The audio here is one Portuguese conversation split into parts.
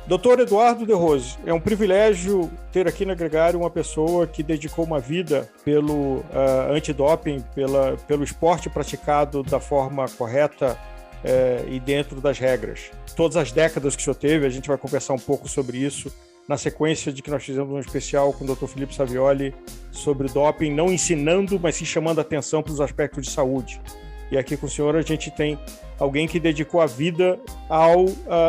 Doutor Eduardo de Rose, é um privilégio ter aqui na Gregário uma pessoa que dedicou uma vida pelo antidoping, pelo esporte praticado da forma correta e dentro das regras. Todas as décadas que o senhor teve, a gente vai conversar um pouco sobre isso, na sequência de que nós fizemos um especial com o Dr. Felipe Savioli sobre doping, não ensinando, mas sim chamando a atenção para os aspectos de saúde. E aqui com o senhor a gente tem alguém que dedicou a vida ao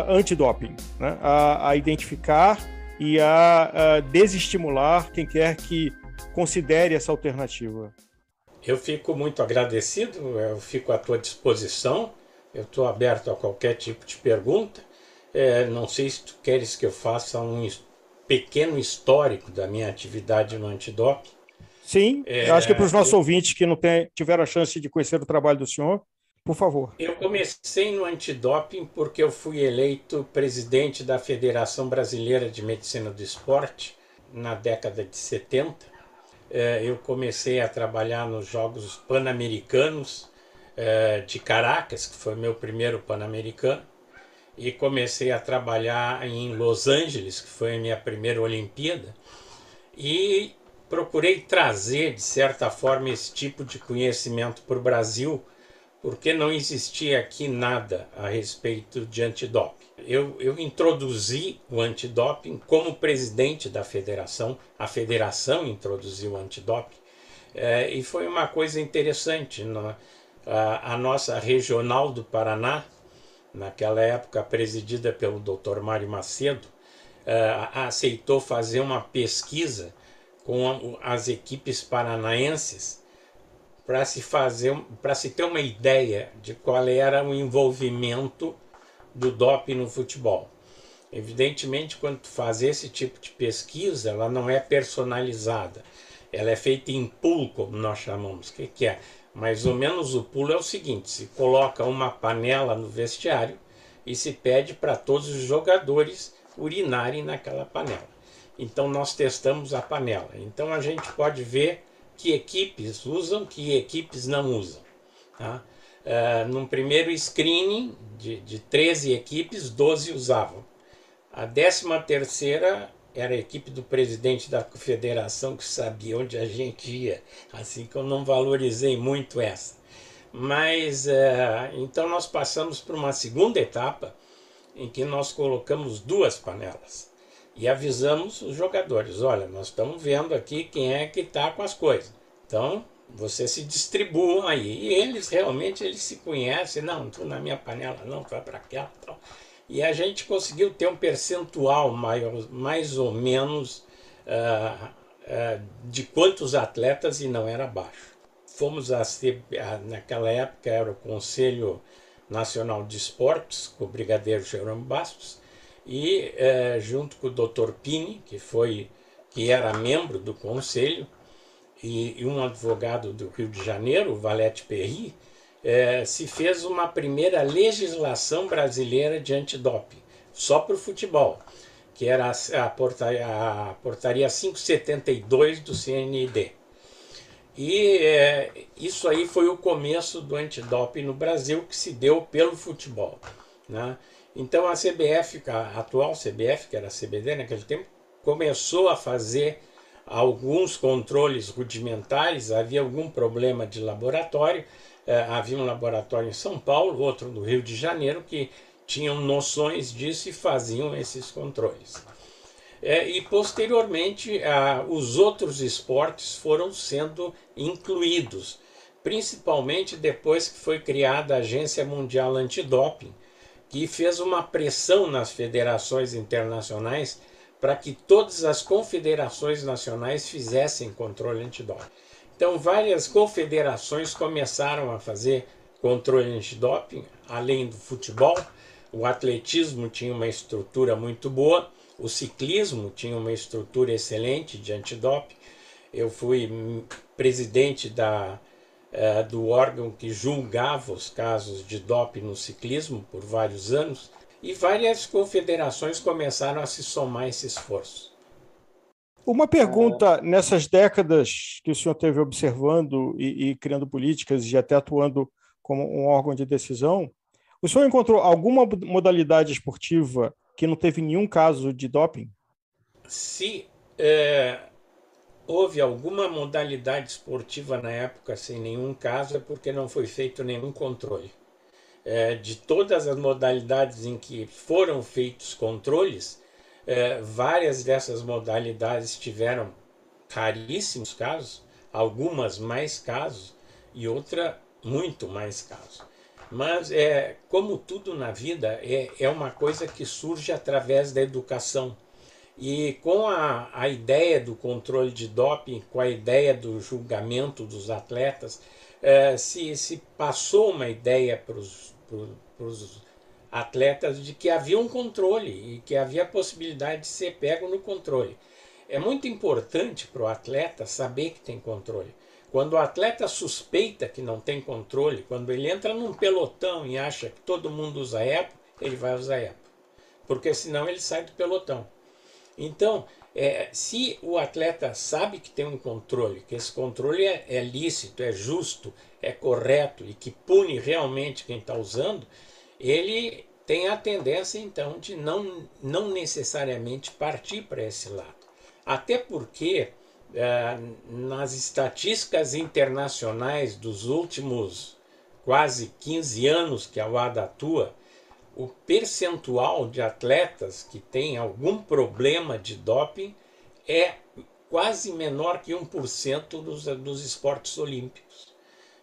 antidoping, né? A identificar e a desestimular quem quer que considere essa alternativa. Eu fico muito agradecido, eu fico à tua disposição, eu estou aberto a qualquer tipo de pergunta. Não sei se tu queres que eu faça um pequeno histórico da minha atividade no antidoping. Sim, acho que para os nossos ouvintes que não tiveram a chance de conhecer o trabalho do senhor, por favor. Eu comecei no antidoping porque eu fui eleito presidente da Federação Brasileira de Medicina do Esporte na década de 70. Eu comecei a trabalhar nos Jogos Pan-Americanos de Caracas, que foi meu primeiro Pan-Americano, e comecei a trabalhar em Los Angeles, que foi a minha primeira Olimpíada, e procurei trazer, de certa forma, esse tipo de conhecimento para o Brasil, porque não existia aqui nada a respeito de antidoping. Eu introduzi o antidoping como presidente da federação, a federação introduziu o antidoping, e foi uma coisa interessante. A nossa regional do Paraná, naquela época presidida pelo Dr. Mário Macedo, aceitou fazer uma pesquisa com as equipes paranaenses para se ter uma ideia de qual era o envolvimento do doping no futebol. Evidentemente, quando tu faz esse tipo de pesquisa, ela não é personalizada. Ela é feita em pool, como nós chamamos. O que é? Mais ou menos o pool é o seguinte: se coloca uma panela no vestiário e se pede para todos os jogadores urinarem naquela panela. Então nós testamos a panela. Então a gente pode ver que equipes usam, que equipes não usam. Tá? Num primeiro screening de 13 equipes, 12 usavam. A 13ª era a equipe do presidente da federação, que sabia onde a gente ia, assim que eu não valorizei muito essa. Mas então nós passamos por uma segunda etapa em que nós colocamos 2 panelas e avisamos os jogadores: olha, nós estamos vendo aqui quem é que está com as coisas, então vocês se distribuam aí. E eles realmente se conhecem: não, tu na minha panela não, tu vai para aquela, tal. E a gente conseguiu ter um percentual mais ou menos de quantos atletas, e não era baixo. Fomos naquela época era o Conselho Nacional de Esportes, com o brigadeiro Jerônimo Bastos, e junto com o Dr. Pini, que era membro do conselho, e um advogado do Rio de Janeiro, o Valete Perry, se fez uma primeira legislação brasileira de antidoping, só para o futebol, que era a portaria 572 do CNID. E isso aí foi o começo do antidoping no Brasil, que se deu pelo futebol, né? Então a CBF, a atual CBF, que era a CBD naquele tempo, começou a fazer alguns controles rudimentares. Havia algum problema de laboratório, havia um laboratório em São Paulo, outro no Rio de Janeiro, que tinham noções disso e faziam esses controles. E posteriormente os outros esportes foram sendo incluídos, principalmente depois que foi criada a Agência Mundial Antidoping, que fez uma pressão nas federações internacionais para que todas as confederações nacionais fizessem controle antidoping. Então várias confederações começaram a fazer controle antidoping, além do futebol. O atletismo tinha uma estrutura muito boa, o ciclismo tinha uma estrutura excelente de antidoping. Eu fui presidente do órgão que julgava os casos de doping no ciclismo por vários anos, e várias confederações começaram a se somar a esse esforço. Uma pergunta: nessas décadas que o senhor esteve observando e criando políticas e até atuando como um órgão de decisão, o senhor encontrou alguma modalidade esportiva que não teve nenhum caso de doping? Se houve alguma modalidade esportiva na época sem nenhum caso, é porque não foi feito nenhum controle. De todas as modalidades em que foram feitos controles, várias dessas modalidades tiveram raríssimos casos, algumas mais casos e outra muito mais casos. Mas, como tudo na vida, é uma coisa que surge através da educação. E com a ideia do controle de doping, com a ideia do julgamento dos atletas, se passou uma ideia para os atletas de que havia um controle e que havia a possibilidade de ser pego no controle. É muito importante para o atleta saber que tem controle. Quando o atleta suspeita que não tem controle, quando ele entra num pelotão e acha que todo mundo usa EPO, ele vai usar EPO, porque senão ele sai do pelotão. Então, se o atleta sabe que tem um controle, que esse controle é lícito, é justo, é correto e que pune realmente quem está usando, ele tem a tendência, então, de não necessariamente partir para esse lado. Até porque, nas estatísticas internacionais dos últimos quase 15 anos que a WADA atua, o percentual de atletas que têm algum problema de doping é quase menor que 1% dos esportes olímpicos.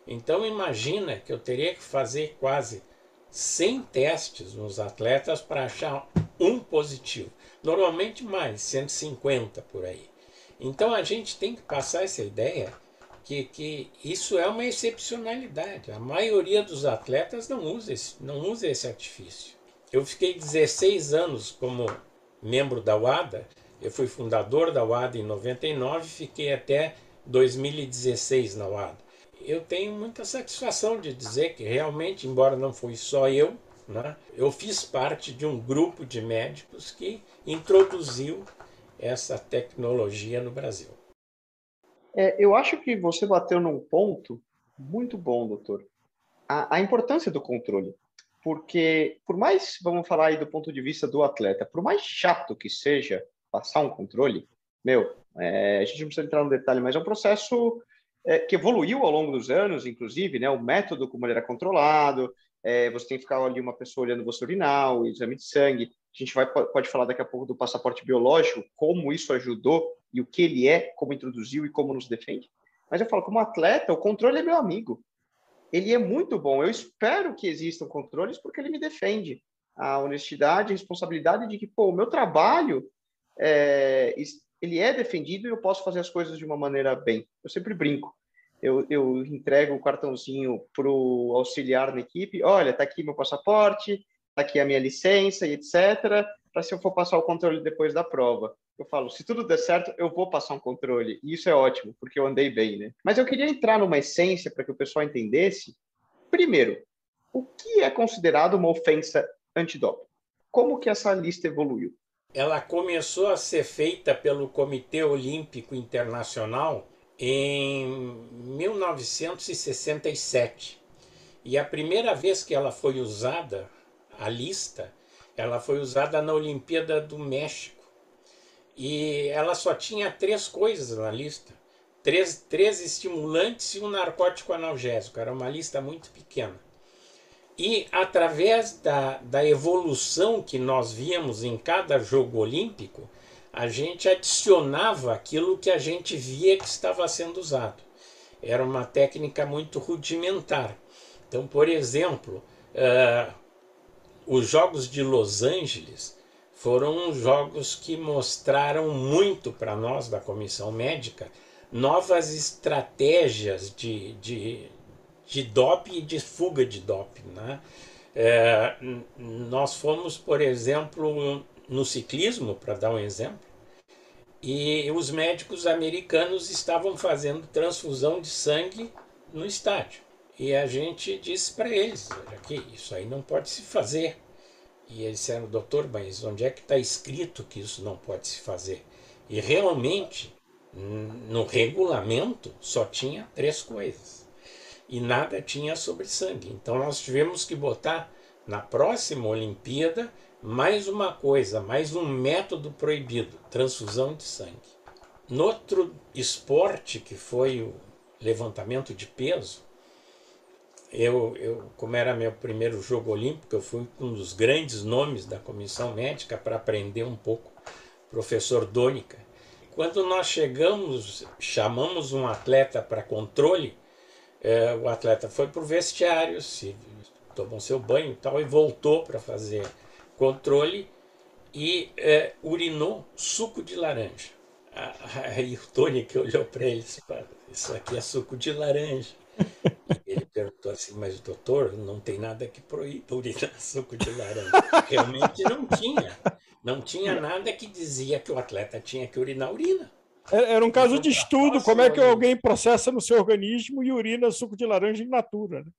Então imagina que eu teria que fazer quase 100 testes nos atletas para achar um positivo. Normalmente mais, 150 por aí. Então a gente tem que passar essa ideia que isso é uma excepcionalidade. A maioria dos atletas não usa esse artifício. Eu fiquei 16 anos como membro da WADA. Eu fui fundador da WADA em 99 e fiquei até 2016 na WADA. Eu tenho muita satisfação de dizer que realmente, embora não fui só eu, né, eu fiz parte de um grupo de médicos que introduziu essa tecnologia no Brasil. Eu acho que você bateu num ponto muito bom, doutor. A importância do controle. Porque, por mais, vamos falar aí do ponto de vista do atleta, por mais chato que seja passar um controle, a gente não precisa entrar no detalhe, mas é um processo que evoluiu ao longo dos anos, inclusive, né, o método como ele era controlado, você tem que ficar ali uma pessoa olhando você urinar, o exame de sangue. A gente pode falar daqui a pouco do passaporte biológico, como isso ajudou e o que ele é, como introduziu e como nos defende. Mas eu falo, como atleta, o controle é meu amigo. Ele é muito bom. Eu espero que existam controles porque ele me defende. A honestidade, a responsabilidade de que, o meu trabalho, ele é defendido e eu posso fazer as coisas de uma maneira bem. Eu sempre brinco. Eu entrego o cartãozinho para o auxiliar na equipe. Olha, está aqui meu passaporte, está aqui a minha licença e etc. Para se eu for passar o controle depois da prova. Eu falo, se tudo der certo, eu vou passar um controle. E isso é ótimo, porque eu andei bem, né? Mas eu queria entrar numa essência para que o pessoal entendesse. Primeiro, o que é considerado uma ofensa antidoping? Como que essa lista evoluiu? Ela começou a ser feita pelo Comitê Olímpico Internacional em 1967. E a primeira vez que ela foi usada, a lista, ela foi usada na Olimpíada do México. E ela só tinha 3 coisas na lista. 3 estimulantes e um narcótico analgésico. Era uma lista muito pequena. E através da evolução que nós víamos em cada jogo olímpico, a gente adicionava aquilo que a gente via que estava sendo usado. Era uma técnica muito rudimentar. Então, por exemplo, os Jogos de Los Angeles foram jogos que mostraram muito para nós da comissão médica novas estratégias de doping e de fuga de doping, né? Nós fomos, por exemplo, no ciclismo, para dar um exemplo, e os médicos americanos estavam fazendo transfusão de sangue no estádio. E a gente disse para eles, que isso aí não pode se fazer. E eles disseram, doutor, mas onde é que está escrito que isso não pode se fazer? E realmente, no regulamento, só tinha 3 coisas. E nada tinha sobre sangue. Então nós tivemos que botar na próxima Olimpíada Mais uma coisa, mais um método proibido, transfusão de sangue. No outro esporte, que foi o levantamento de peso, como era meu primeiro jogo olímpico, eu fui um dos grandes nomes da comissão médica para aprender um pouco, professor Dônica. Quando nós chegamos, chamamos um atleta para controle, o atleta foi para o vestiário, tomou seu banho e tal, e voltou para fazer controle e urinou suco de laranja. Aí o Tônica olhou para ele e disse: isso aqui é suco de laranja. Ele perguntou assim: mas doutor, não tem nada que proíba urinar suco de laranja. Realmente não tinha. Não tinha nada que dizia que o atleta tinha que urinar urina. Era um caso de estudo, como é que alguém processa no seu organismo e urina suco de laranja in natura. Né?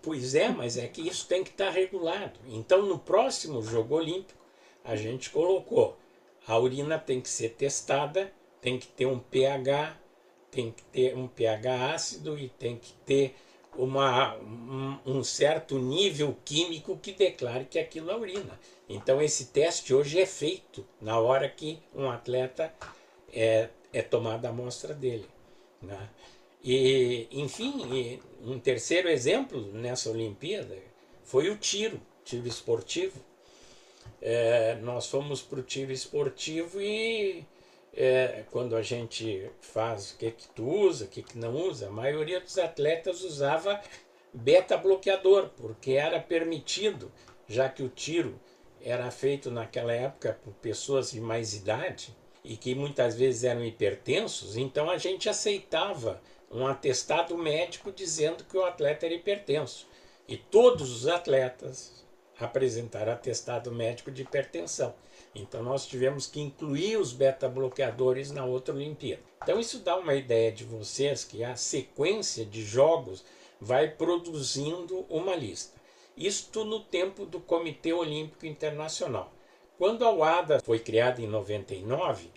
Pois é, mas é que isso tem que estar regulado. Então, no próximo jogo olímpico, a gente colocou: a urina tem que ser testada, tem que ter um pH, tem que ter um pH ácido e tem que ter um certo nível químico que declare que aquilo é urina. Então, esse teste hoje é feito na hora que um atleta é tomada a amostra dele. Né? E, enfim, um terceiro exemplo nessa Olimpíada foi o tiro esportivo. Nós fomos para o tiro esportivo e quando a gente faz o que tu usa, o que não usa, a maioria dos atletas usava beta-bloqueador, porque era permitido, já que o tiro era feito naquela época por pessoas de mais idade e que muitas vezes eram hipertensos, então a gente aceitava um atestado médico dizendo que o atleta era hipertenso. E todos os atletas apresentaram atestado médico de hipertensão. Então nós tivemos que incluir os beta-bloqueadores na outra Olimpíada. Então isso dá uma ideia de vocês que a sequência de jogos vai produzindo uma lista. Isto no tempo do Comitê Olímpico Internacional. Quando a WADA foi criada em 99,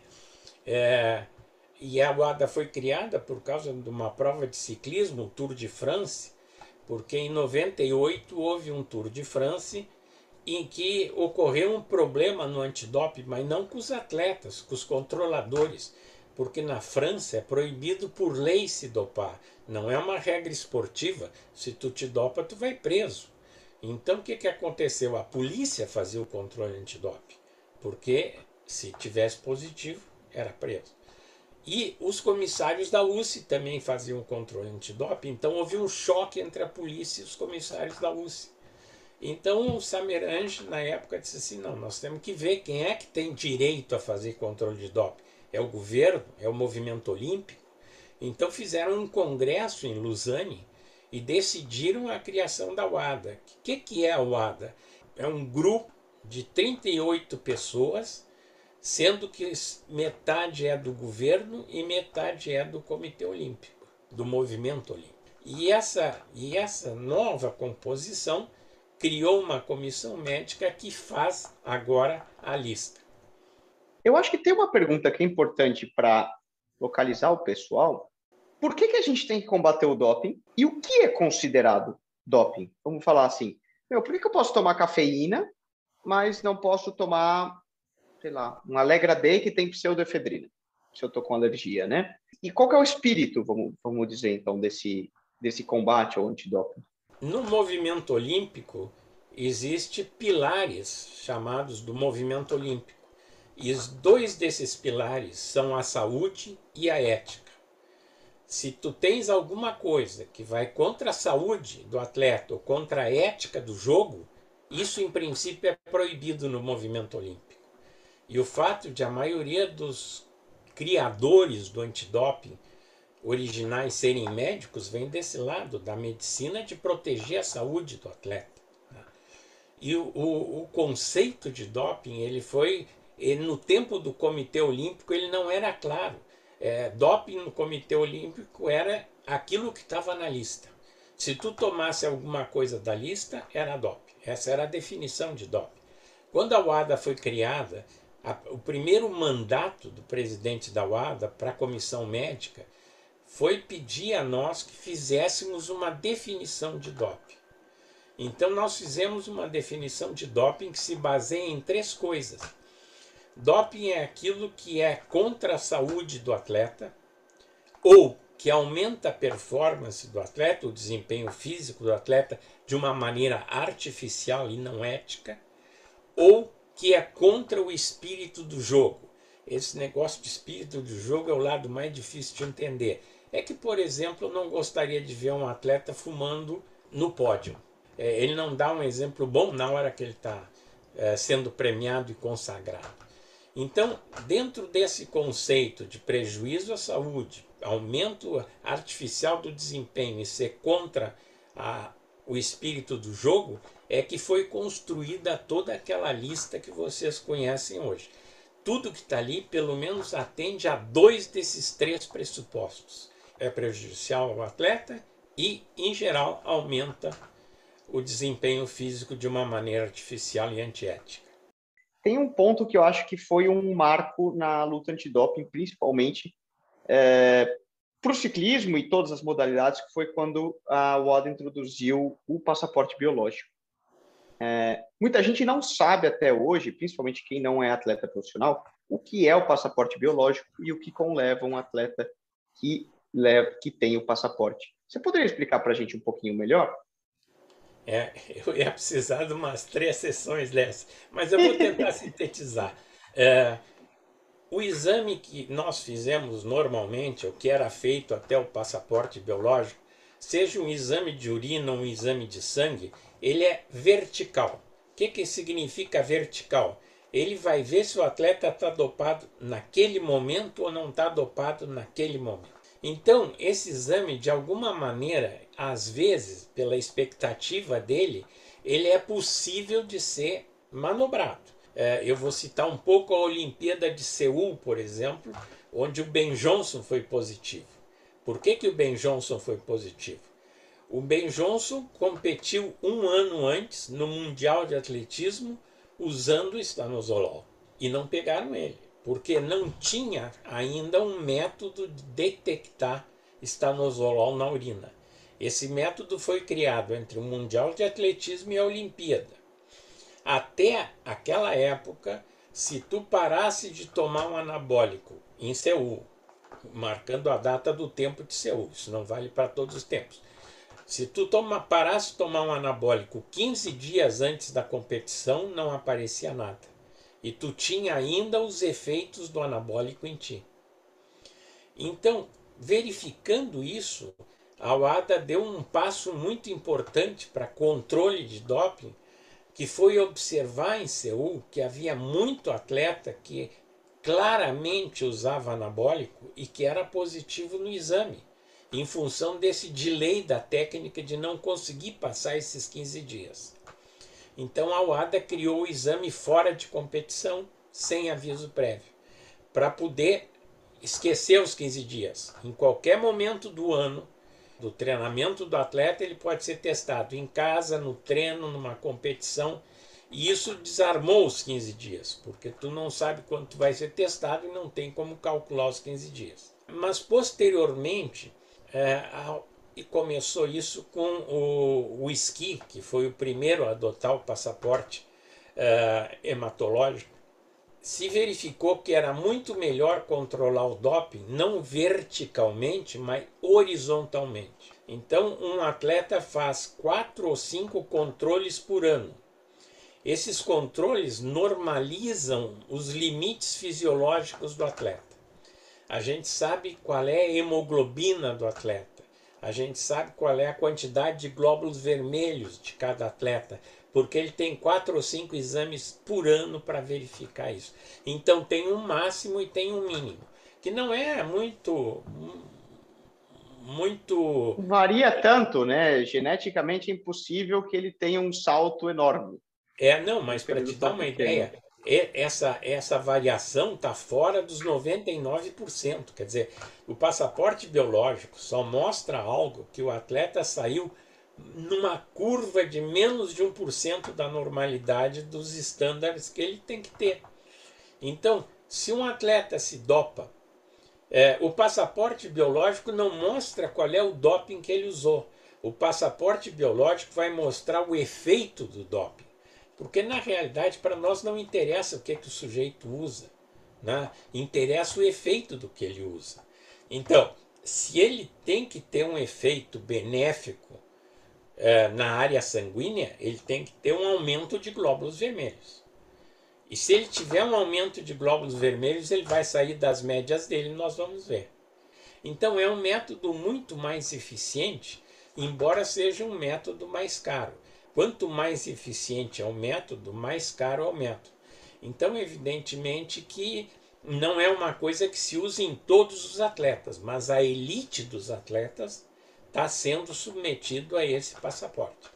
e a WADA foi criada por causa de uma prova de ciclismo, o Tour de France, porque em 98 houve um Tour de France em que ocorreu um problema no antidoping, mas não com os atletas, com os controladores, porque na França é proibido por lei se dopar, não é uma regra esportiva, se tu te dopa tu vai preso. Então o que aconteceu? A polícia fazia o controle antidoping, porque se tivesse positivo era preso. E os comissários da UCI também faziam o controle antidoping, então houve um choque entre a polícia e os comissários da UCI. Então o Samaranch, na época, disse assim: não, nós temos que ver quem é que tem direito a fazer controle de doping. É o governo? É o movimento olímpico? Então fizeram um congresso em Lausanne e decidiram a criação da WADA. O que é a WADA? É um grupo de 38 pessoas, sendo que metade é do governo e metade é do Comitê Olímpico, do movimento olímpico. E essa nova composição criou uma comissão médica que faz agora a lista. Eu acho que tem uma pergunta que é importante para localizar o pessoal. Por que a gente tem que combater o doping? E o que é considerado doping? Vamos falar assim, por que eu posso tomar cafeína, mas não posso tomar, sei lá, um Alegra Day que tem pseudoefedrina, se eu estou com alergia, né? E qual que é o espírito, vamos dizer, então, desse combate ao antidoping? No movimento olímpico, existem pilares chamados do movimento olímpico. E os dois desses pilares são a saúde e a ética. Se tu tens alguma coisa que vai contra a saúde do atleta ou contra a ética do jogo, isso em princípio é proibido no movimento olímpico. E o fato de a maioria dos criadores do antidoping originais serem médicos vem desse lado da medicina, de proteger a saúde do atleta. E o conceito de doping, no tempo do Comitê Olímpico, ele não era claro. Doping no Comitê Olímpico era aquilo que estava na lista. Se tu tomasse alguma coisa da lista, era doping. Essa era a definição de doping. Quando a WADA foi criada, o primeiro mandato do presidente da WADA para a comissão médica foi pedir a nós que fizéssemos uma definição de doping. Então nós fizemos uma definição de doping que se baseia em 3 coisas. Doping é aquilo que é contra a saúde do atleta, ou que aumenta a performance do atleta, o desempenho físico do atleta de uma maneira artificial e não ética, ou que é contra o espírito do jogo. Esse negócio de espírito do jogo é o lado mais difícil de entender. É que, por exemplo, eu não gostaria de ver um atleta fumando no pódio. Ele não dá um exemplo bom na hora que ele está sendo premiado e consagrado. Então, dentro desse conceito de prejuízo à saúde, aumento artificial do desempenho e ser contra o espírito do jogo, é que foi construída toda aquela lista que vocês conhecem hoje. Tudo que está ali, pelo menos, atende a 2 desses 3 pressupostos. É prejudicial ao atleta e, em geral, aumenta o desempenho físico de uma maneira artificial e antiética. Tem um ponto que eu acho que foi um marco na luta antidoping, principalmente para o ciclismo e todas as modalidades, que foi quando a WADA introduziu o passaporte biológico. Muita gente não sabe até hoje, principalmente quem não é atleta profissional, o que é o passaporte biológico e o que conleva um atleta que tem o passaporte. Você poderia explicar para a gente um pouquinho melhor? Eu ia precisar de umas 3 sessões dessas, mas eu vou tentar sintetizar. O exame que nós fizemos normalmente, o que era feito até o passaporte biológico, seja um exame de urina ou um exame de sangue, ele é vertical. O que significa vertical? Ele vai ver se o atleta está dopado naquele momento ou não está dopado naquele momento. Então, esse exame, de alguma maneira, às vezes, pela expectativa dele, ele é possível de ser manobrado. Eu vou citar um pouco a Olimpíada de Seul, por exemplo, onde o Ben Johnson foi positivo. Por que o Ben Johnson foi positivo? O Ben Johnson competiu 1 ano antes no Mundial de Atletismo usando o estanozolol e não pegaram ele, porque não tinha ainda um método de detectar estanozolol na urina. Esse método foi criado entre o Mundial de Atletismo e a Olimpíada. Até aquela época, se tu parasse de tomar um anabólico em Seul, marcando a data do tempo de Seul, isso não vale para todos os tempos. Se tu parasse de tomar um anabólico 15 dias antes da competição, não aparecia nada. E tu tinha ainda os efeitos do anabólico em ti. Então, verificando isso, a WADA deu um passo muito importante para controle de doping, que foi observar em Seul que havia muito atleta que claramente usava anabólico e que era positivo no exame, em função desse delay da técnica de não conseguir passar esses 15 dias. Então a WADA criou o exame fora de competição, sem aviso prévio, para poder esquecer os 15 dias. Em qualquer momento do ano, do treinamento do atleta, ele pode ser testado em casa, no treino, numa competição, e isso desarmou os 15 dias, porque tu não sabe quando tu vai ser testado e não tem como calcular os 15 dias. Mas posteriormente, e começou isso com o esqui, que foi o primeiro a adotar o passaporte hematológico. Se verificou que era muito melhor controlar o doping, não verticalmente, mas horizontalmente. Então, um atleta faz 4 ou 5 controles por ano. Esses controles normalizam os limites fisiológicos do atleta. A gente sabe qual é a hemoglobina do atleta. A gente sabe qual é a quantidade de glóbulos vermelhos de cada atleta, porque ele tem 4 ou 5 exames por ano para verificar isso. Então tem um máximo e tem um mínimo, que não é muito... Varia tanto, né? Geneticamente é impossível que ele tenha um salto enorme. Não, mas para te dar uma ideia, essa variação está fora dos 99%. Quer dizer, o passaporte biológico só mostra algo que o atleta saiu numa curva de menos de 1% da normalidade dos estándares que ele tem que ter. Então, se um atleta se dopa, o passaporte biológico não mostra qual é o doping que ele usou, O passaporte biológico vai mostrar o efeito do doping. Porque, na realidade, para nós não interessa o que o sujeito usa, né? Interessa o efeito do que ele usa. Então, se ele tem que ter um efeito benéfico na área sanguínea, ele tem que ter um aumento de glóbulos vermelhos. E se ele tiver um aumento de glóbulos vermelhos, ele vai sair das médias dele, nós vamos ver. Então é um método muito mais eficiente, embora seja um método mais caro. Quanto mais eficiente é o método, mais caro é o método. Então, evidentemente que não é uma coisa que se usa em todos os atletas, mas a elite dos atletas está sendo submetido a esse passaporte.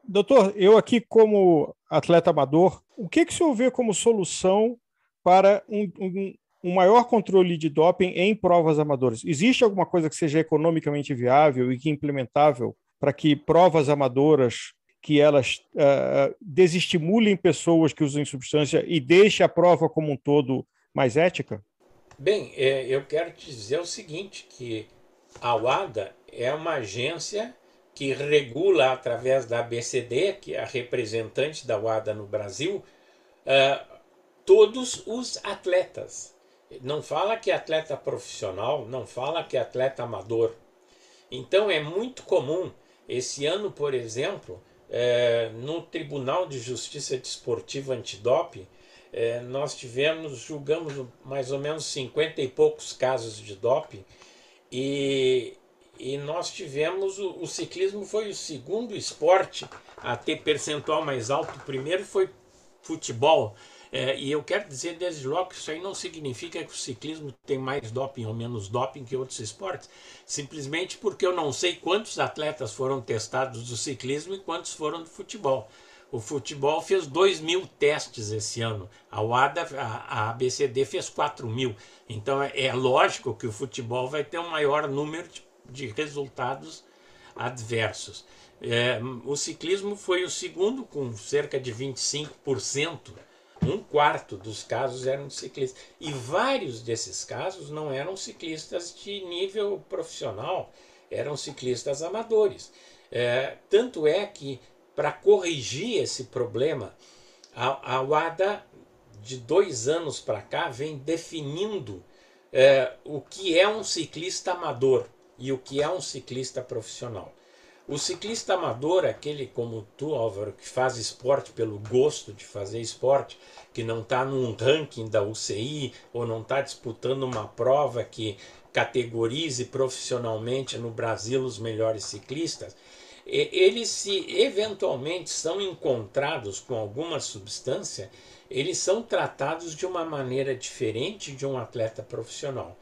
Doutor, eu aqui como atleta amador, o que o senhor vê como solução para um maior controle de doping em provas amadoras? Existe alguma coisa que seja economicamente viável e que implementável para que provas amadoras, que elas desestimulem pessoas que usam substância e deixem a prova como um todo mais ética? Bem, eu quero te dizer o seguinte, que a WADA é uma agência que regula através da ABCD, que é a representante da WADA no Brasil, todos os atletas. Não fala que é atleta profissional, não fala que é atleta amador. Então é muito comum, esse ano, por exemplo, no Tribunal de Justiça Desportiva Antidoping, nós julgamos mais ou menos 50 e poucos casos de doping, e nós tivemos, o ciclismo foi o segundo esporte a ter percentual mais alto. O primeiro foi futebol. E eu quero dizer desde logo que isso aí não significa que o ciclismo tem mais doping ou menos doping que outros esportes, simplesmente porque eu não sei quantos atletas foram testados do ciclismo e quantos foram do futebol. O futebol fez 2.000 testes esse ano, a WADA, a ABCD fez 4.000. Então é lógico que o futebol vai ter um maior número de resultados adversos. O ciclismo foi o segundo, com cerca de 25%. Um quarto dos casos eram de ciclistas. E vários desses casos não eram ciclistas de nível profissional, eram ciclistas amadores. Tanto é que, para corrigir esse problema, a WADA, de 2 anos para cá, vem definindo o que é um ciclista amador e o que é um ciclista profissional. O ciclista amador, aquele como tu, Álvaro, que faz esporte pelo gosto de fazer esporte, que não está num ranking da UCI ou não está disputando uma prova que categorize profissionalmente no Brasil os melhores ciclistas, eles, se eventualmente são encontrados com alguma substância, eles são tratados de uma maneira diferente de um atleta profissional.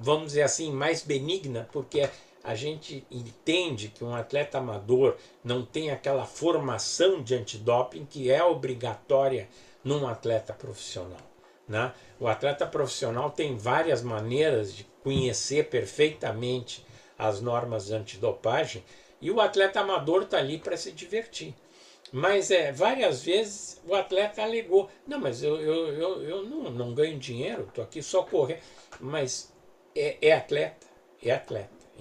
Vamos dizer assim, mais benigna, porque a gente entende que um atleta amador não tem aquela formação de antidoping que é obrigatória num atleta profissional, né? O atleta profissional tem várias maneiras de conhecer perfeitamente as normas de antidopagem, e o atleta amador está ali para se divertir. Mas várias vezes o atleta alegou: não, mas eu não ganho dinheiro, estou aqui só correndo. Mas é atleta.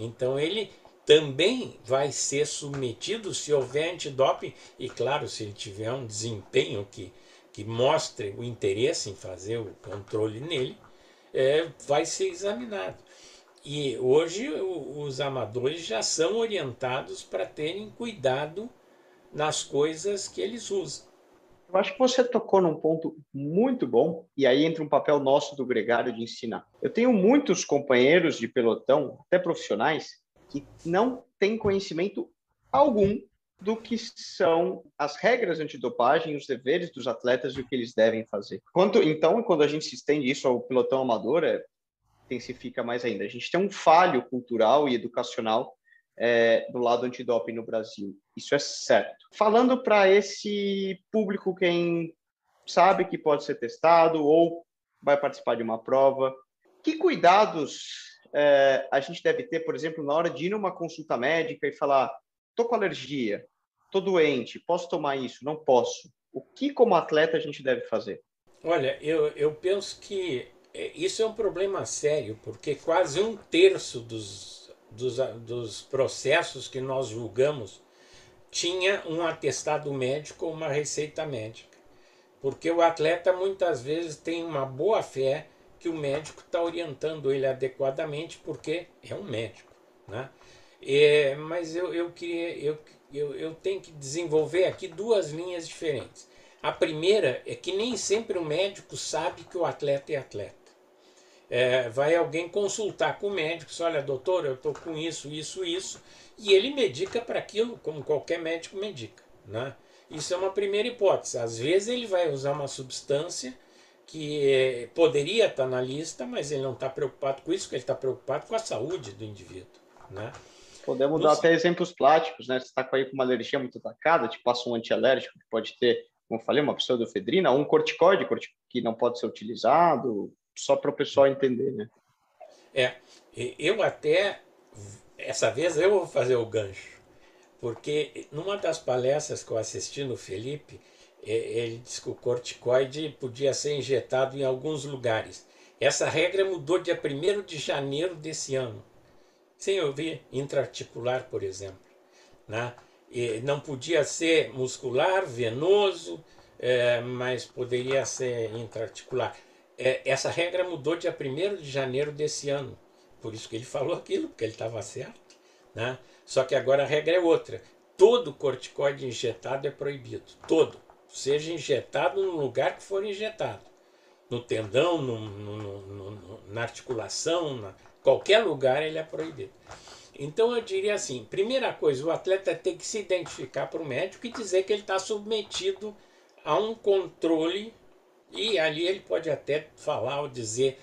Então ele também vai ser submetido, se houver antidoping, e claro, se ele tiver um desempenho que mostre o interesse em fazer o controle nele, vai ser examinado. E hoje os amadores já são orientados para terem cuidado nas coisas que eles usam. Eu acho que você tocou num ponto muito bom, e aí entra um papel nosso do gregário de ensinar. Eu tenho muitos companheiros de pelotão, até profissionais, que não têm conhecimento algum do que são as regras antidopagem, os deveres dos atletas e o que eles devem fazer. Então, quando a gente se estende isso ao pelotão amador, intensifica mais ainda. A gente tem um falho cultural e educacional do lado antidoping no Brasil. Isso é certo. Falando para esse público, quem sabe que pode ser testado ou vai participar de uma prova, que cuidados a gente deve ter, por exemplo, na hora de ir numa consulta médica e falar: estou com alergia, estou doente, posso tomar isso? Não posso. O que, como atleta, a gente deve fazer? Olha, eu penso que isso é um problema sério, porque quase 1/3 dos processos que nós julgamos tinha um atestado médico ou uma receita médica. Porque o atleta muitas vezes tem uma boa fé que o médico está orientando ele adequadamente, porque é um médico, né? Mas eu tenho que desenvolver aqui duas linhas diferentes. A primeira é que nem sempre o médico sabe que o atleta é atleta. Vai alguém consultar com o médico, diz, olha, doutor, eu estou com isso, e ele medica para aquilo, como qualquer médico medica, né? Isso é uma primeira hipótese. Às vezes ele vai usar uma substância que poderia estar na lista, mas ele não está preocupado com isso, porque ele está preocupado com a saúde do indivíduo, né? Podemos dar até exemplos práticos, né? Você está com uma alergia muito atacada, te passa um antialérgico que pode ter, como eu falei, uma pseudoefedrina, ou um corticóide que não pode ser utilizado, só para o pessoal entender, né? Eu até, essa vez eu vou fazer o gancho, porque numa das palestras que eu assisti no Felipe, ele disse que o corticoide podia ser injetado em alguns lugares. Essa regra mudou dia 1º de janeiro desse ano. Sem ouvir intraarticular, por exemplo, né? E não podia ser muscular, venoso, mas poderia ser intraarticular. Essa regra mudou dia 1º de janeiro desse ano. Por isso que ele falou aquilo, porque ele estava certo, né? Só que agora a regra é outra. Todo corticoide injetado é proibido. Todo. Seja injetado no lugar que for injetado. No tendão, na articulação, qualquer lugar ele é proibido. Então eu diria assim, primeira coisa, o atleta tem que se identificar para o médico e dizer que ele está submetido a um controle, e ali ele pode até falar ou dizer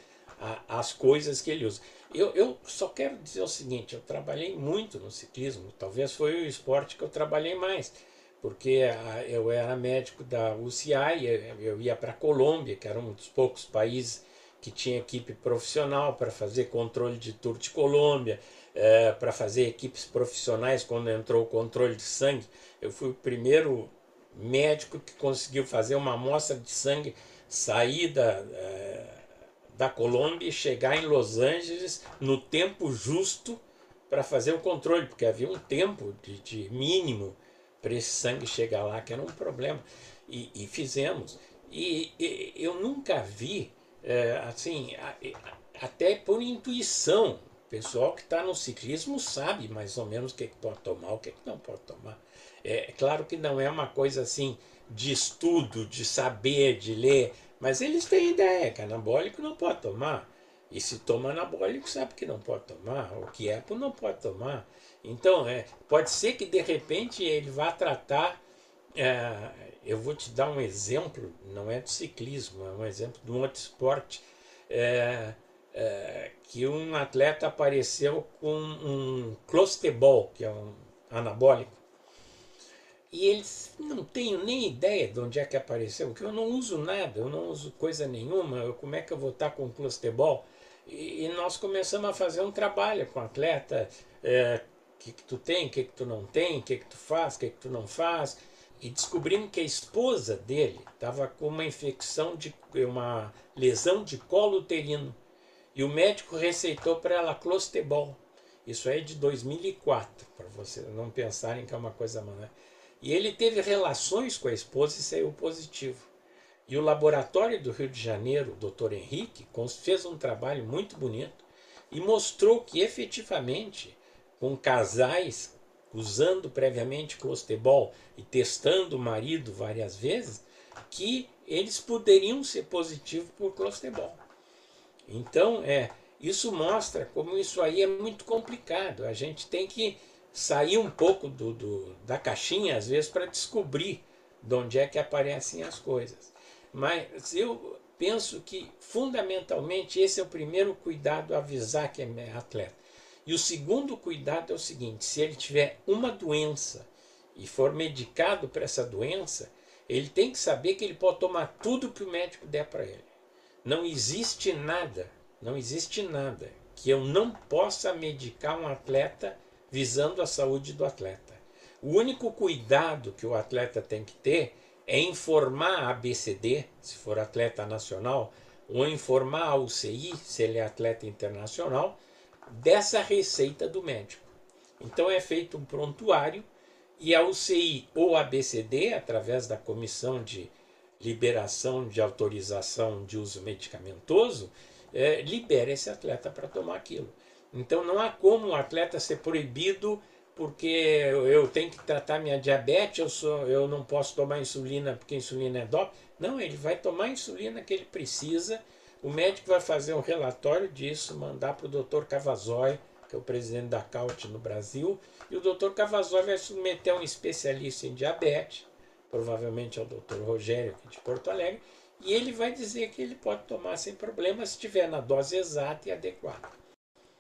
as coisas que ele usa. Eu só quero dizer o seguinte, eu trabalhei muito no ciclismo, talvez foi o esporte que eu trabalhei mais, porque eu era médico da UCI, eu ia para a Colômbia, que era um dos poucos países que tinha equipe profissional para fazer controle de Tour de Colômbia, para fazer equipes profissionais quando entrou o controle de sangue. Eu fui o primeiro médico que conseguiu fazer uma amostra de sangue sair da Colômbia e chegar em Los Angeles no tempo justo para fazer o controle, porque havia um tempo de mínimo para esse sangue chegar lá, que era um problema. E fizemos. E eu nunca vi, assim, até por intuição, o pessoal que está no ciclismo sabe mais ou menos o que pode tomar, o que não pode tomar. É claro que não é uma coisa assim de estudo, de saber, de ler, mas eles têm ideia que anabólico não pode tomar. E se toma anabólico, sabe que não pode tomar, o quieto não pode tomar. Então, pode ser que de repente ele vá tratar. Eu vou te dar um exemplo, não é de ciclismo, é um exemplo de um outro esporte. Que um atleta apareceu com um clostebol, que é um anabólico, e eles não tenho nem ideia de onde é que apareceu, porque eu não uso nada, eu não uso coisa nenhuma, como é que eu vou estar com clostebol? E nós começamos a fazer um trabalho com o atleta, o que tu tem, o que tu não tem, o que tu faz, o que tu não faz, e descobrimos que a esposa dele estava com uma infecção, uma lesão de colo uterino, e o médico receitou para ela clostebol. Isso aí é de 2004, para vocês não pensarem que é uma coisa má. E ele teve relações com a esposa e saiu positivo. E o laboratório do Rio de Janeiro, o Dr. Henrique, fez um trabalho muito bonito e mostrou que efetivamente, com casais usando previamente clostebol e testando o marido várias vezes, que eles poderiam ser positivos por clostebol. Então, isso mostra como isso aí é muito complicado. A gente tem que sair um pouco da caixinha, às vezes, para descobrir de onde é que aparecem as coisas. Mas eu penso que, fundamentalmente, esse é o primeiro cuidado, avisar que é atleta. E o segundo cuidado é o seguinte, se ele tiver uma doença e for medicado para essa doença, ele tem que saber que ele pode tomar tudo que o médico der para ele. Não existe nada que eu não possa medicar um atleta visando a saúde do atleta. O único cuidado que o atleta tem que ter é informar a ABCD, se for atleta nacional, ou informar a UCI, se ele é atleta internacional, dessa receita do médico. Então é feito um prontuário e a UCI ou a ABCD, através da Comissão de Liberação de Autorização de Uso Medicamentoso, libera esse atleta para tomar aquilo. Então não há como o atleta ser proibido porque eu tenho que tratar minha diabetes, eu não posso tomar insulina porque insulina é doping. Não, ele vai tomar a insulina que ele precisa, o médico vai fazer um relatório disso, mandar para o Dr. Cavazzoli, que é o presidente da CAUT no Brasil, e o Dr. Cavazzoli vai submeter a um especialista em diabetes, provavelmente é o Dr. Rogério aqui de Porto Alegre, e ele vai dizer que ele pode tomar sem problema se estiver na dose exata e adequada.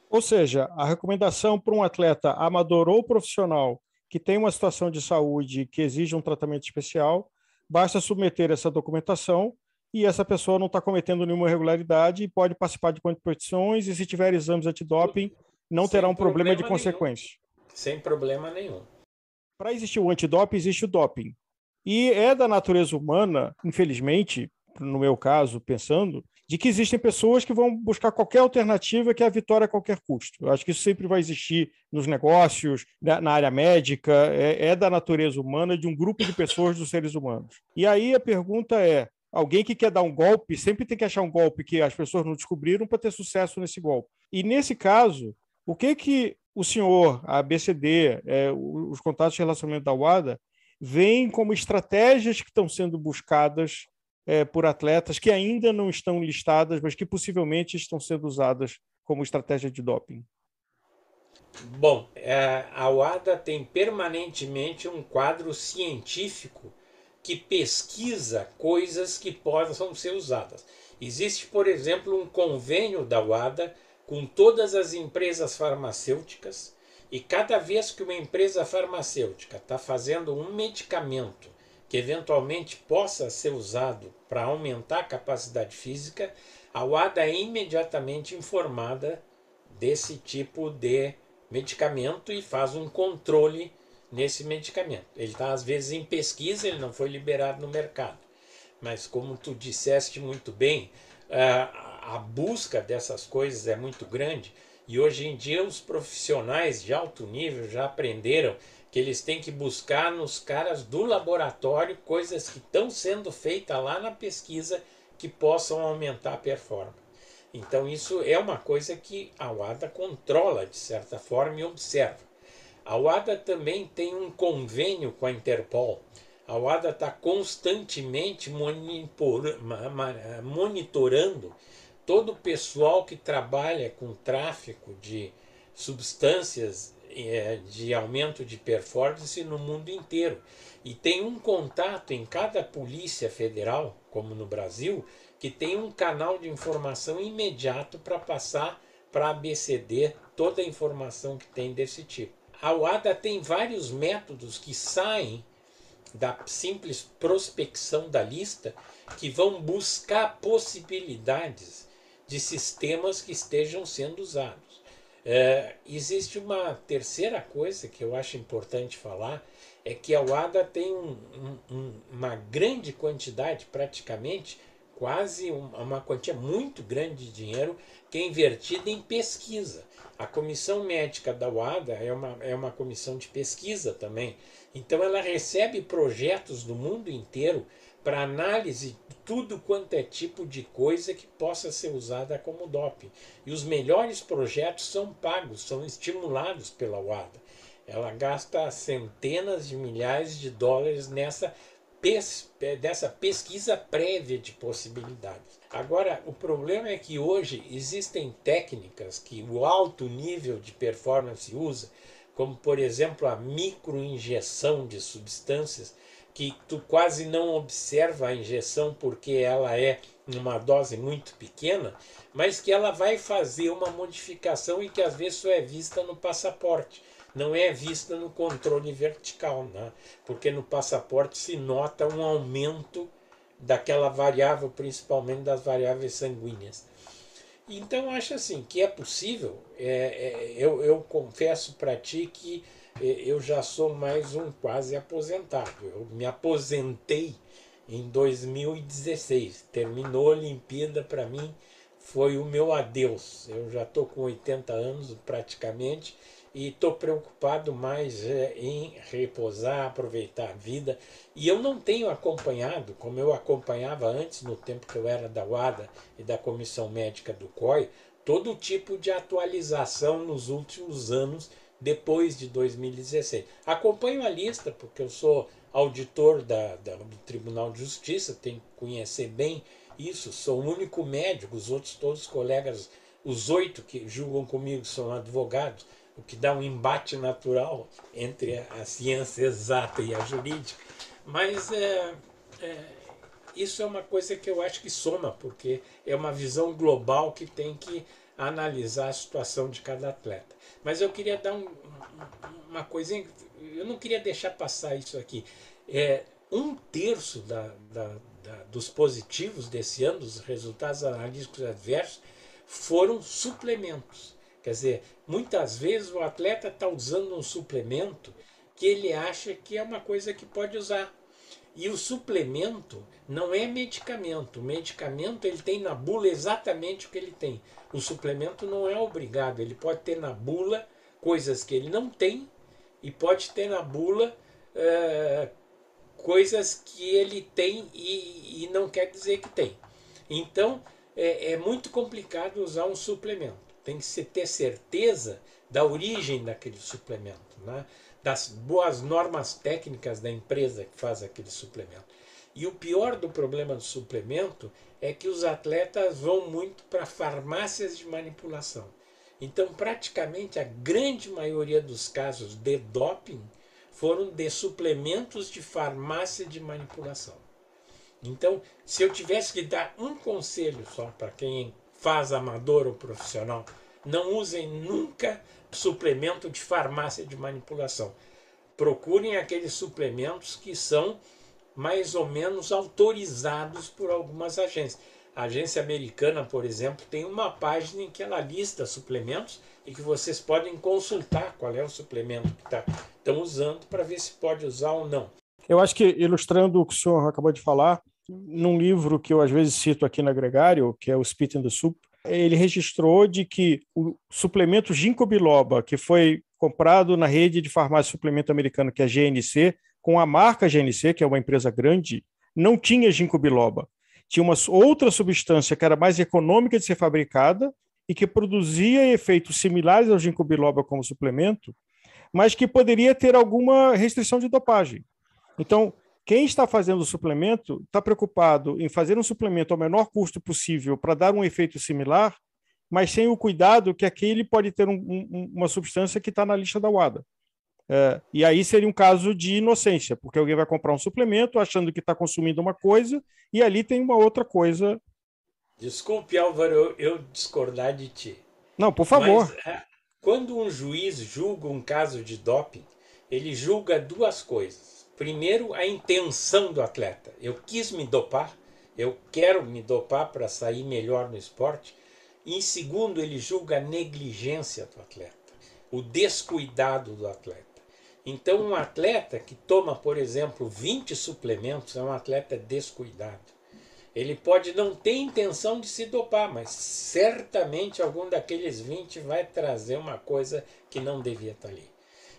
Ou seja, a recomendação para um atleta amador ou profissional que tem uma situação de saúde que exige um tratamento especial, basta submeter essa documentação e essa pessoa não está cometendo nenhuma irregularidade e pode participar de competições e se tiver exames antidoping, não terá um problema de consequências. Sem problema nenhum. Para existir o antidoping, existe o doping. E é da natureza humana, infelizmente, no meu caso, pensando, de que existem pessoas que vão buscar qualquer alternativa que é a vitória a qualquer custo. Eu acho que isso sempre vai existir nos negócios, na área médica, é da natureza humana de um grupo de pessoas, dos seres humanos. E aí a pergunta é, alguém que quer dar um golpe sempre tem que achar um golpe que as pessoas não descobriram para ter sucesso nesse golpe. E nesse caso, o que o senhor, a ABCD, os contatos de relacionamento da UADA, veem como estratégias que estão sendo buscadas por atletas que ainda não estão listadas, mas que possivelmente estão sendo usadas como estratégia de doping? Bom, a UADA tem permanentemente um quadro científico que pesquisa coisas que possam ser usadas. Existe, por exemplo, um convênio da UADA com todas as empresas farmacêuticas e cada vez que uma empresa farmacêutica está fazendo um medicamento que eventualmente possa ser usado para aumentar a capacidade física, a UADA é imediatamente informada desse tipo de medicamento e faz um controle nesse medicamento. Ele está às vezes em pesquisa, ele não foi liberado no mercado. Mas como tu disseste muito bem, a busca dessas coisas é muito grande e hoje em dia os profissionais de alto nível já aprenderam que eles têm que buscar nos caras do laboratório coisas que estão sendo feitas lá na pesquisa que possam aumentar a performance. Então isso é uma coisa que a UADA controla de certa forma e observa. A UADA também tem um convênio com a Interpol. A UADA está constantemente monitorando todo o pessoal que trabalha com tráfico de substâncias de aumento de performance no mundo inteiro. E tem um contato em cada polícia federal, como no Brasil, que tem um canal de informação imediato para passar para a ABCD toda a informação que tem desse tipo. A UADA tem vários métodos que saem da simples prospecção da lista que vão buscar possibilidades de sistemas que estejam sendo usados. Existe uma terceira coisa que eu acho importante falar, é que a UADA tem uma grande quantidade, praticamente quase uma quantia muito grande de dinheiro que é invertida em pesquisa. A comissão médica da UADA é uma comissão de pesquisa também, então ela recebe projetos do mundo inteiro para análise de tudo quanto é tipo de coisa que possa ser usada como doping. E os melhores projetos são pagos, são estimulados pela UADA. Ela gasta centenas de milhares de dólares dessa pesquisa prévia de possibilidades. Agora, o problema é que hoje existem técnicas que o alto nível de performance usa, como por exemplo a microinjeção de substâncias, que tu quase não observa a injeção porque ela é uma dose muito pequena, mas que ela vai fazer uma modificação e que às vezes só é vista no passaporte, não é vista no controle vertical, né? Porque no passaporte se nota um aumento daquela variável, principalmente das variáveis sanguíneas. Então acho assim que é possível, eu confesso para ti que eu já sou mais um quase aposentado. Eu me aposentei em 2016. Terminou a Olimpíada para mim, foi o meu adeus. Eu já estou com 80 anos praticamente e estou preocupado mais em repousar, aproveitar a vida. E eu não tenho acompanhado, como eu acompanhava antes, no tempo que eu era da UADA e da Comissão Médica do COI, todo tipo de atualização nos últimos anos, depois de 2016. Acompanho a lista, porque eu sou auditor do Tribunal de Justiça, tenho que conhecer bem isso, sou o único médico, os outros todos colegas, os 8 que julgam comigo são advogados, o que dá um embate natural entre a ciência exata e a jurídica. Mas isso é uma coisa que eu acho que soma, porque é uma visão global que tem que analisar a situação de cada atleta. Mas eu queria dar uma coisinha, eu não queria deixar passar isso aqui. 1/3 dos positivos desse ano, dos resultados analíticos adversos, foram suplementos. Quer dizer, muitas vezes o atleta está usando um suplemento que ele acha que é uma coisa que pode usar. E o suplemento não é medicamento. O medicamento ele tem na bula exatamente o que ele tem. O suplemento não é obrigado. Ele pode ter na bula coisas que ele não tem e pode ter na bula coisas que ele tem e não quer dizer que tem. Então, é muito complicado usar um suplemento. Tem que ter certeza da origem daquele suplemento, né? Das boas normas técnicas da empresa que faz aquele suplemento. E o pior do problema do suplemento é que os atletas vão muito para farmácias de manipulação. Então, praticamente a grande maioria dos casos de doping foram de suplementos de farmácia de manipulação. Então, se eu tivesse que dar um conselho só para quem faz amador ou profissional, não usem nunca suplemento de farmácia de manipulação. Procurem aqueles suplementos que são mais ou menos autorizados por algumas agências. A agência americana, por exemplo, tem uma página em que ela lista suplementos e que vocês podem consultar qual é o suplemento que estão usando para ver se pode usar ou não. Eu acho que, ilustrando o que o senhor acabou de falar, num livro que eu às vezes cito aqui na Gregário, que é o Spit in the Soup, ele registrou de que o suplemento ginkgo biloba, que foi comprado na rede de farmácia suplemento americana, que é a GNC, com a marca GNC, que é uma empresa grande, não tinha ginkgo biloba. Tinha uma outra substância que era mais econômica de ser fabricada e que produzia efeitos similares ao ginkgo biloba como suplemento, mas que poderia ter alguma restrição de dopagem. Então, quem está fazendo o suplemento está preocupado em fazer um suplemento ao menor custo possível para dar um efeito similar, mas sem o cuidado que aquele pode ter uma substância que está na lista da UADA. E aí seria um caso de inocência, porque alguém vai comprar um suplemento achando que está consumindo uma coisa e ali tem uma outra coisa. Desculpe, Álvaro, eu discordar de ti. Não, por favor. Mas, quando um juiz julga um caso de doping, ele julga duas coisas. Primeiro, a intenção do atleta. Eu quis me dopar, eu quero me dopar para sair melhor no esporte. E em segundo, ele julga a negligência do atleta, o descuidado do atleta. Então, um atleta que toma, por exemplo, 20 suplementos é um atleta descuidado. Ele pode não ter intenção de se dopar, mas certamente algum daqueles 20 vai trazer uma coisa que não devia estar ali.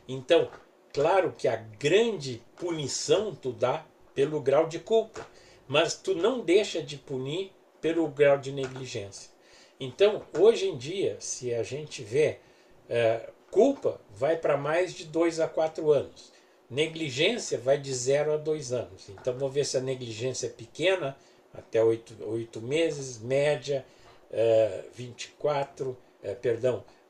Então, claro que a grande punição tu dá pelo grau de culpa, mas tu não deixa de punir pelo grau de negligência. Então, hoje em dia, se a gente vê culpa, vai para mais de 2 a 4 anos. Negligência vai de 0 a 2 anos. Então, vamos ver se a negligência é pequena, até 8 meses, média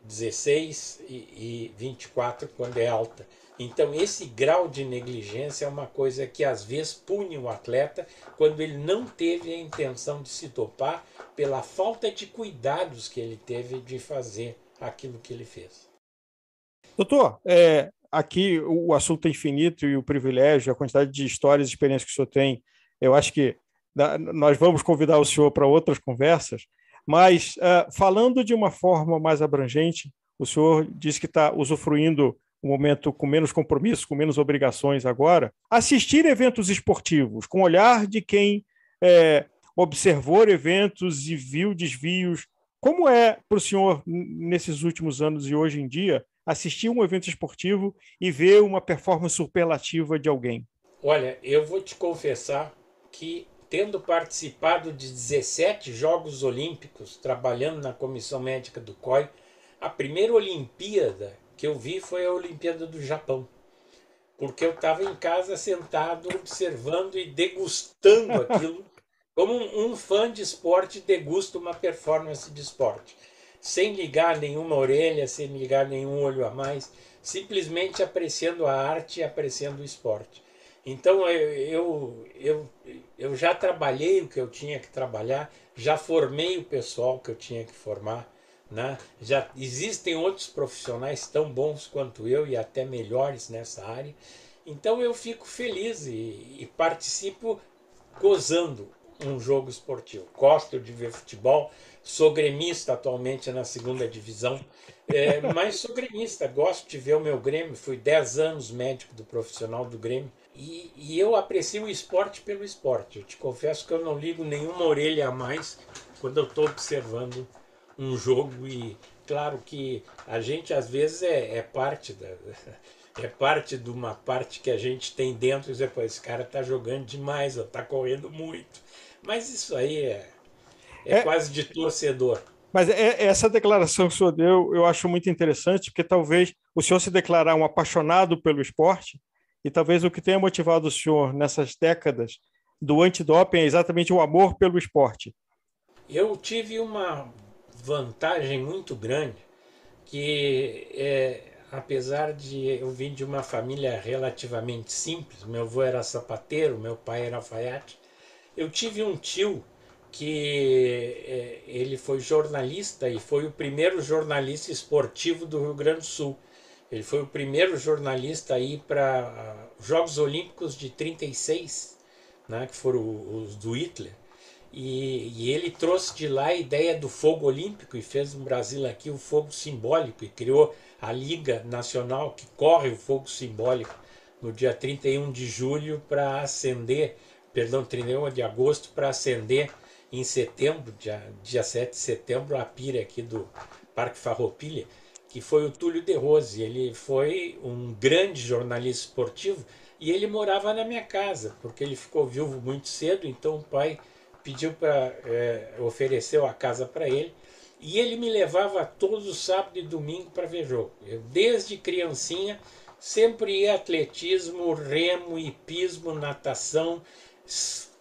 16 e 24 quando é alta. Então, esse grau de negligência é uma coisa que às vezes pune o atleta quando ele não teve a intenção de se dopar pela falta de cuidados que ele teve de fazer aquilo que ele fez. Doutor, aqui o assunto é infinito e o privilégio, a quantidade de histórias e experiências que o senhor tem, eu acho que nós vamos convidar o senhor para outras conversas, mas falando de uma forma mais abrangente, o senhor disse que está usufruindo um momento com menos compromisso, com menos obrigações agora, assistir eventos esportivos com o olhar de quem observou eventos e viu desvios. Como é para o senhor, nesses últimos anos e hoje em dia, assistir um evento esportivo e ver uma performance superlativa de alguém? Olha, eu vou te confessar que, tendo participado de 17 Jogos Olímpicos, trabalhando na comissão médica do COI, a primeira Olimpíada que eu vi foi a Olimpíada do Japão. Porque eu estava em casa sentado, observando e degustando aquilo, como um fã de esporte degusta uma performance de esporte. Sem ligar nenhuma orelha, sem ligar nenhum olho a mais, simplesmente apreciando a arte e apreciando o esporte. Então eu já trabalhei o que eu tinha que trabalhar, já formei o pessoal que eu tinha que formar, né? Já existem outros profissionais tão bons quanto eu e até melhores nessa área. Então eu fico feliz e participo gozando um jogo esportivo. Gosto de ver futebol, sou gremista atualmente na segunda divisão, mas sou gremista, gosto de ver o meu Grêmio, fui 10 anos médico do profissional do Grêmio e eu aprecio o esporte pelo esporte. Eu te confesso que eu não ligo nenhuma orelha a mais quando eu estou observando um jogo e claro que a gente às vezes é parte é parte de uma parte que a gente tem dentro e dizer, pô, esse cara tá jogando demais, ó, tá correndo muito. Mas isso aí é É, quase de torcedor. mas essa declaração que o senhor deu, eu acho muito interessante, porque talvez o senhor se declarar um apaixonado pelo esporte, e talvez o que tenha motivado o senhor nessas décadas do antidoping é exatamente o amor pelo esporte. Eu tive uma vantagem muito grande que, apesar de eu vir de uma família relativamente simples, meu avô era sapateiro, meu pai era alfaiate, eu tive um tio que ele foi jornalista e foi o primeiro jornalista esportivo do Rio Grande do Sul. Ele foi o primeiro jornalista a ir para os Jogos Olímpicos de 36, né, que foram os do Hitler. E ele trouxe de lá a ideia do fogo olímpico e fez no Brasil aqui o fogo simbólico e criou a Liga Nacional que corre o fogo simbólico no dia 31 de julho para acender, perdão, 31 de agosto para acender em setembro, dia 7 de setembro, a pira aqui do Parque Farroupilha, que foi o Túlio de Rose. Ele foi um grande jornalista esportivo e ele morava na minha casa, porque ele ficou viúvo muito cedo, então o pai pediu para ofereceu a casa para ele e ele me levava todos os sábados e domingo para ver jogo. Eu, desde criancinha, sempre ia atletismo, remo, hipismo, natação,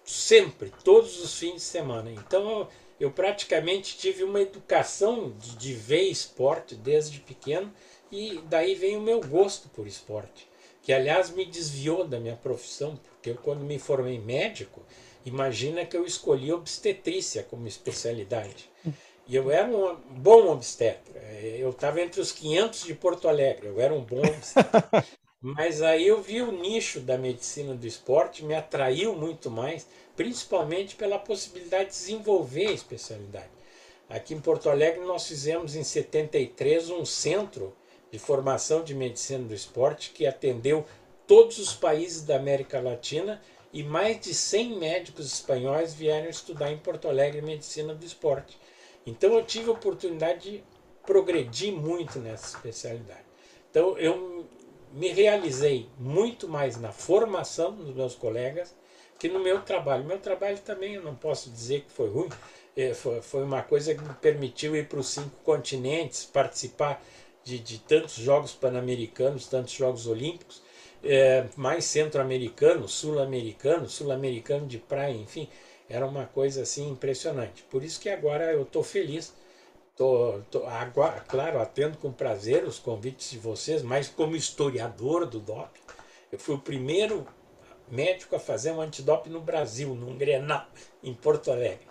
sempre, todos os fins de semana. Então eu praticamente tive uma educação de ver esporte desde pequeno e daí vem o meu gosto por esporte, que aliás me desviou da minha profissão, porque eu, quando me formei médico, imagina que eu escolhi obstetrícia como especialidade. E eu era um bom obstetra. Eu estava entre os 500 de Porto Alegre, eu era um bom obstetra. Mas aí eu vi o nicho da medicina do esporte, me atraiu muito mais, principalmente pela possibilidade de desenvolver a especialidade. Aqui em Porto Alegre nós fizemos em 73 um centro de formação de medicina do esporte que atendeu todos os países da América Latina e mais de 100 médicos espanhóis vieram estudar em Porto Alegre medicina do esporte. Então eu tive a oportunidade de progredir muito nessa especialidade. Então eu me realizei muito mais na formação dos meus colegas que no meu trabalho. Meu trabalho também eu não posso dizer que foi ruim, foi uma coisa que me permitiu ir para os 5 continentes, participar de tantos Jogos Pan-Americanos, tantos Jogos Olímpicos, mais centro-americano, sul-americano de praia, enfim, era uma coisa assim impressionante. Por isso que agora eu estou feliz. Claro, atendo com prazer os convites de vocês, mas como historiador do doping, eu fui o primeiro médico a fazer um antidoping no Brasil, num Grenal, em Porto Alegre.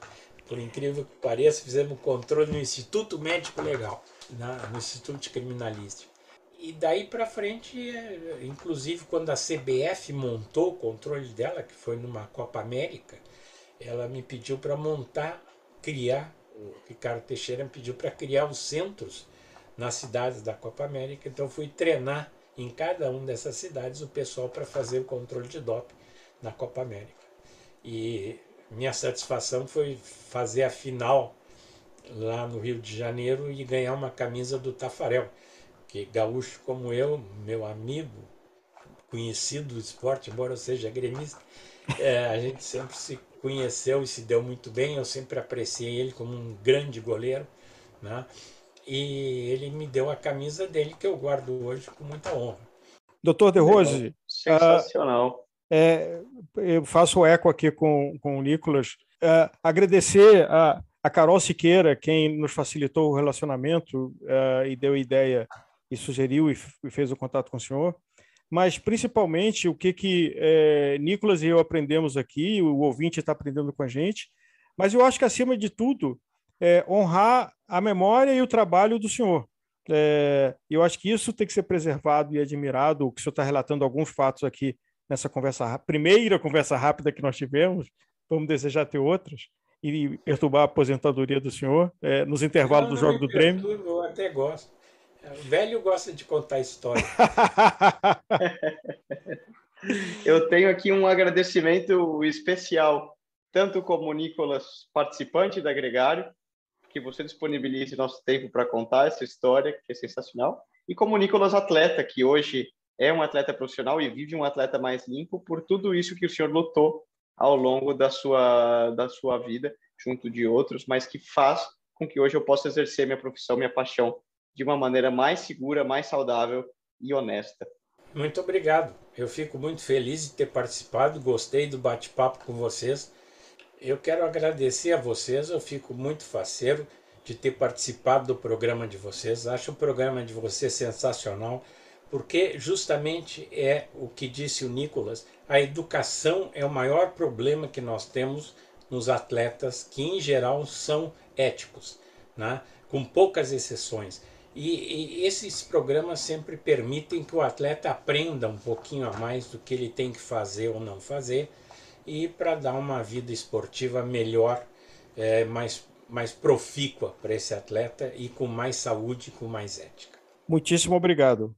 Por incrível que pareça, fizemos um controle no Instituto Médico Legal, no Instituto Criminalístico. E daí para frente, inclusive quando a CBF montou o controle dela, que foi numa Copa América, ela me pediu para criar, o Ricardo Teixeira me pediu para criar os centros nas cidades da Copa América, então fui treinar em cada uma dessas cidades o pessoal para fazer o controle de doping na Copa América. E minha satisfação foi fazer a final lá no Rio de Janeiro e ganhar uma camisa do Tafarel, que gaúcho como eu, meu amigo, conhecido do esporte, embora eu seja gremista, a gente sempre se conheceu e se deu muito bem. Eu sempre apreciei ele como um grande goleiro, né? E ele me deu a camisa dele, que eu guardo hoje com muita honra. Doutor De Rose, sensacional. Eu faço eco aqui com o Nicolas. Agradecer a Carol Siqueira, quem nos facilitou o relacionamento e deu ideia e sugeriu e fez o contato com o senhor. Mas, principalmente, o que Nicolas e eu aprendemos aqui, o ouvinte está aprendendo com a gente, mas eu acho que, acima de tudo, honrar a memória e o trabalho do senhor. Eu acho que isso tem que ser preservado e admirado. O que o senhor está relatando alguns fatos aqui nessa primeira conversa rápida que nós tivemos. Vamos desejar ter outras e perturbar a aposentadoria do senhor nos intervalos do jogo do Grêmio. Eu até gosto. O velho gosta de contar história. Eu tenho aqui um agradecimento especial, tanto como o Nicolas, participante da Gregário, que você disponibilize nosso tempo para contar essa história, que é sensacional, e como o Nicolas, atleta, que hoje é um atleta profissional e vive um atleta mais limpo, por tudo isso que o senhor lutou ao longo da sua vida, junto de outros, mas que faz com que hoje eu possa exercer minha profissão, minha paixão, de uma maneira mais segura, mais saudável e honesta. Muito obrigado. Eu fico muito feliz de ter participado, gostei do bate-papo com vocês. Eu quero agradecer a vocês, eu fico muito faceiro de ter participado do programa de vocês. Acho o programa de vocês sensacional, porque justamente é o que disse o Nicolas, a educação é o maior problema que nós temos nos atletas, que em geral são éticos, né? Com poucas exceções. E esses programas sempre permitem que o atleta aprenda um pouquinho a mais do que ele tem que fazer ou não fazer, e para dar uma vida esportiva melhor, mais profícua para esse atleta e com mais saúde, com mais ética. Muitíssimo obrigado.